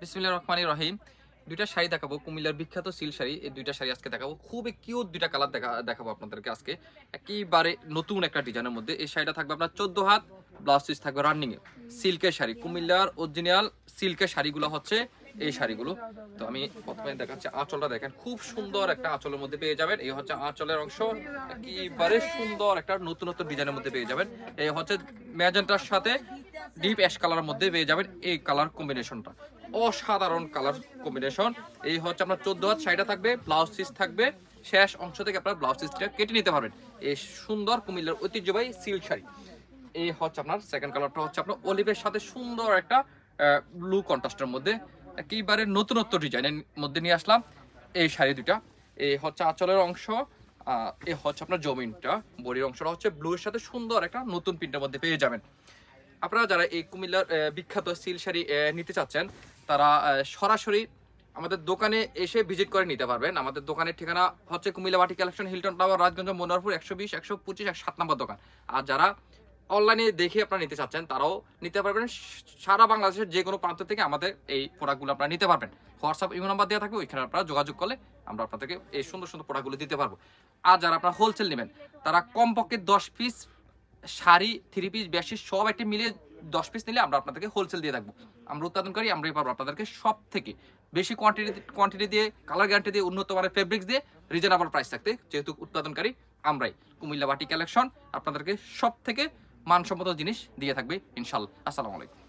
বিসমিল্লাহির রহমানির রহিম। দুইটা শাড়ি দেখাবো, কুমিল্লার বিখ্যাত সিল্ক শাড়ি। এই দুইটা শাড়ি আজকে দেখাবো, খুবই কিউট দুইটা কালার দেখাবো আপনাদেরকে আজকে। একেবারে নতুন একটা ডিজাইনের মধ্যে এই শাড়িটা থাকবে আপনার 14 হাত, ব্লাউজ পিস থাকবে রানিং এ। সিল্কের শাড়ি, কুমিল্লার অরিজিনাল সিল্কের শাড়িগুলো হচ্ছে এই শাড়িগুলো। তো আমি প্রথমে দেখাচ্ছি আঁচলটা, দেখেন খুব সুন্দর একটা আঁচলের মধ্যে পেয়ে যাবেন। এই হচ্ছে আঁচলের অংশ, একেবারে সুন্দর একটা নতুন ডিজাইনের মধ্যে পেয়ে যাবেন। এই হচ্ছে ম্যাজেন্টার সাথে ডিপ অ্যাশ কালারের মধ্যে পেয়ে যাবেন এই কালার কম্বিনেশনটা, অসাধারণ কালার কম্বিনেশন। এই হচ্ছে আপনার 14 হাত শাড়িটা থাকবে, ব্লাউজ পিস থাকবে শেষ অংশ থেকে আপনার ব্লাউজ পিসটা কেটে নিতে পারবেন। এই সুন্দর কুমিল্লার ঐতিহ্যবাহী সিল্ক শাড়ি। এই হচ্ছে আপনার সেকেন্ড কালারটা হচ্ছে আপনার অলিভের সাথে সুন্দর একটা ব্লু কন্ট্রাস্টের মধ্যে একেবারে নতুনত্ব ডিজাইনের মধ্যে নিয়ে আসলাম এই শাড়ি দুটা। এই হচ্ছে আঁচলের অংশ, এই হচ্ছে আপনার জমিনটা, বডির অংশটা হচ্ছে ব্লুর সাথে সুন্দর একটা নতুন প্রিন্টের মধ্যে পেয়ে যাবেন। আপনারা যারা এই কুমিল্লার বিখ্যাত সিল্ক শাড়ি নিতে চাচ্ছেন, তারা সরাসরি আমাদের দোকানে এসে ভিজিট করে নিতে পারবেন। আমাদের দোকানের ঠিকানা হচ্ছে কুমিল্লা বাটি collection, Hilton tower, Rajganj, Manoharpur, 120, 125, 7 নম্বর দোকান। আর যারা অনলাইনে দেখে আপনারা নিতে চাচ্ছেন, তারাও নিতে পারবেন। সারা বাংলাদেশের যে কোনো প্রান্ত থেকে আমাদের এই প্রোডাক্টগুলো আপনারা নিতে পারবেন। হোয়াটসঅ্যাপ ইমো নাম্বার দেওয়া থাকবে, ওইখানে আপনারা যোগাযোগ করলে আমরা আপনাদেরকে এই সুন্দর সুন্দর প্রোডাক্টগুলো দিতে পারবো। আর যারা আপনারা হোলসেল নেবেন, তারা কমপক্ষে 10 পিস শাড়ি, 3 পিস, বেডশিট সব একটা মিলিয়ে 10 পিস নিলে আমরা আপনাদেরকে হোলসেল দিয়ে থাকবো। আমরা উৎপাদনকারী, আমরাই পারবো আপনাদেরকে সব থেকে বেশি কোয়ান্টিটি দিয়ে, কালার গ্যারান্টি দিয়ে, উন্নত মানের ফেব্রিক্স দিয়ে, রিজনেবল প্রাইস থাকতে, যেহেতু উৎপাদনকারী আমরাই। কুমিল্লা বাটি কালেকশন আপনাদেরকে সব থেকে মানসম্মত জিনিস দিয়ে থাকবে ইনশাল্লাহ। আসসালামু আলাইকুম।